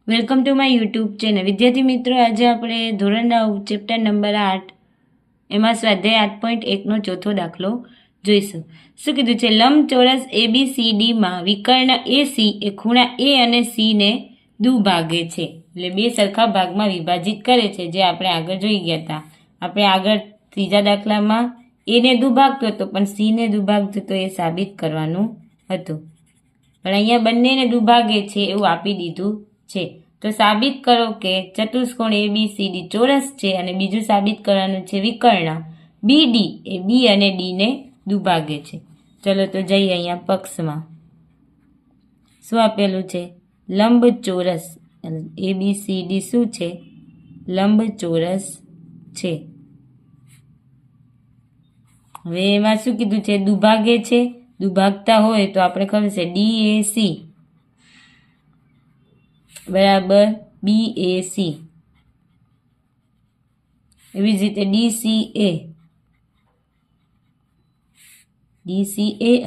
Welcome to my YouTube channel. વિદ્યાર્થી મિત્રો, આજે આપણે ધોરણ 9 ચેપ્ટર નંબર 8 એમાં સ્વાધ્યાય 8.1નો ચોથો દાખલો જોઈશું. શું કીધું છે? લંબચોરસ ABCDમાં વિકર્ણ AC એ ખૂણા A અને C ને દુભાગે છે. એટલે બે સરખા ભાગમાં વિભાજિત કરે છે, જે આપણે આગળ જોઈ ગયા હતા. આપણે આગળ ત્રીજા દાખલામાં A ને દુભાગતો હતો, પણ C ને દુભાગતો હતો, એ સાબિત કરવાનું હતું. પણ અહીંયા બંનેને દુભાગે છે એવું આપી દીધું છે. તો સાબિત કરો કે ચતુષ્કોણ ABCD ચોરસ છે, અને બીજું સાબિત કરવાનું છે વિકર્ણ BD એ B અને D ને દુભાગે છે. ચલો તો જઈએ અહીંયા પક્ષમાં. શું આપેલું છે? લંબચોરસ ABCD શું છે? લંબચોરસ છે. હવે એમાં શું કીધું છે? દુભાગે છે. દુભાગતા હોય તો આપણે ખબર છે DAC બરાબર BAC. એવી જ રીતે DCA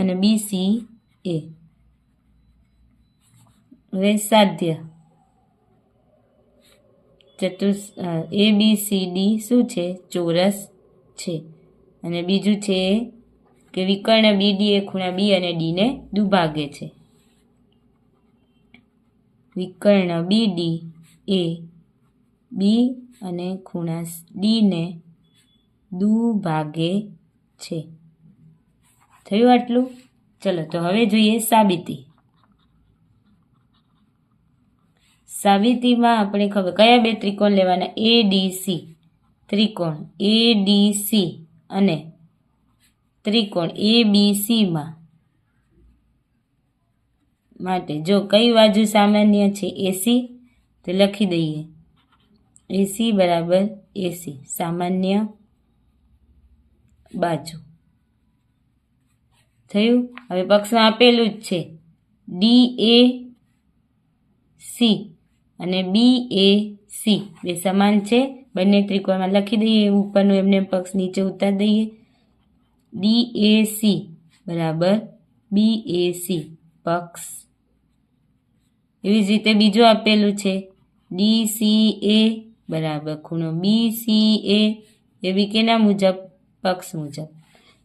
અને BCA. હવે સાધ્ય ABCD શું છે? ચોરસ છે. અને બીજું છે કે વિકર્ણ BD એ ખૂણા B અને D ને દુભાગે છે. વિકર્ણ BD એ B અને ખૂણા D ને દુભાગે છે. થયું આટલું? ચલો તો હવે જોઈએ સાબિતી. સાબિતીમાં આપણે ખબર કયા બે ત્રિકોણ લેવાના? ADC ત્રિકોણ ADC અને ત્રિકોણ ABCમાં માટે જો કઈ બાજુ સામાન્ય છે? AC. તો લખી દઈએ AC બરાબર AC, સામાન્ય બાજુ. થયું? હવે પક્ષમાં આપેલું જ છે DAC અને BAC બે સમાન છે. બંને ત્રિકોણમાં લખી દઈએ ઉપરનું એમને પક્ષ નીચે ઉતારી દઈએ. DAC બરાબર BAC પક્ષ. એવી જ રીતે બીજું આપેલું છે DCA બરાબર ખૂણો BCA, એવી કેના મુજબ? પક્ષ મુજબ.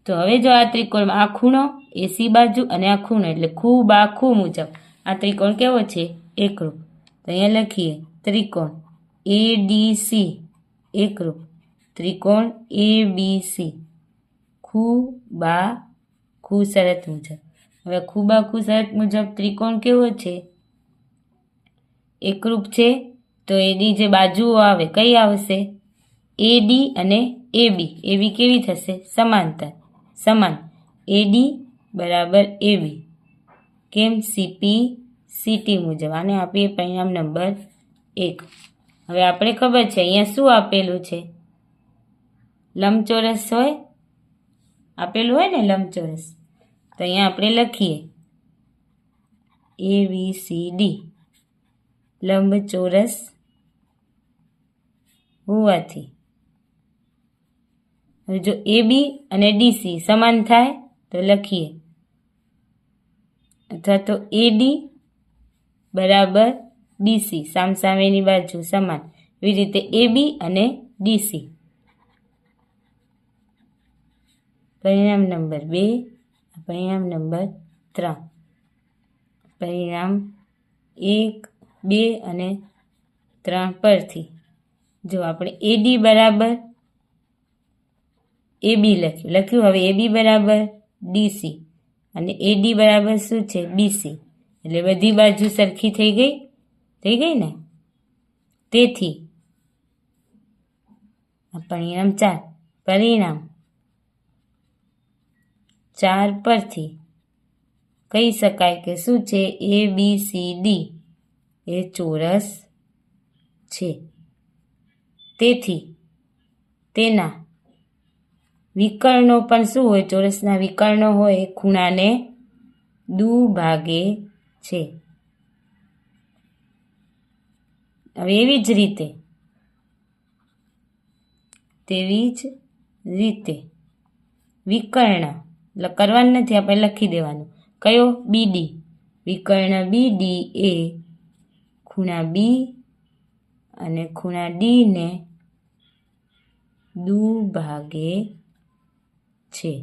તો હવે જો આ ત્રિકોણમાં આ ખૂણો AC બાજુ અને આ ખૂણો એટલે ખૂબ આખું મુજબ આ ત્રિકોણ કેવો છે? એકરૂપ. તો અહીંયા લખીએ ત્રિકોણ ADC એકરૂપ, ત્રિકોણ ABC ખૂ શરત મુજબ. હવે ખૂ શરત મુજબ ત્રિકોણ કેવો છે? એકરૂપ છે. તો એની જે બાજુઓ આવે કઈ આવશે? AD અને AB. AB કેવી થશે? સમાંતર, સમાન. AD બરાબર AB. કેમ? CP/CT મુજબ. આને આપીએ પરિણામ નંબર 1. હવે આપણે ખબર છે અહીંયા શું આપેલું છે? લંબચોરસ હોય, આપેલું હોય ને લંબચોરસ. તો અહીંયા આપણે લખીએ ABCD લંબચોરસ હોવાથી. હવે જો AB અને DC સમાન થાય તો લખીએ, અથવા તો AD બરાબર BC, સામસામેની બાજુ સમાન. એવી રીતે AB અને DC. પરિણામ નંબર 2, પરિણામ નંબર 3. પરિણામ 1, 2 અને 3 પરથી જો આપણે AD બરાબર AB લખ્યું. હવે AB બરાબર DC અને AD બરાબર શું છે? BC. એટલે બધી બાજુ સરખી થઈ ગઈ ને. તેથી પરિણામ 4. પરિણામ 4 પરથી કહી શકાય કે શું છે? ABCD એ ચોરસ છે. તેથી તેના વિકર્ણો પણ શું હોય? ચોરસના વિકર્ણો હોય ખૂણાને દુભાગે છે. હવે તેવી જ રીતે વિકર્ણ કરવાનું નથી, આપણે લખી દેવાનું. કયો? BD. વિકર્ણ BD એ ખૂણા બી અને ખૂણા ડીને દુભાગે છે.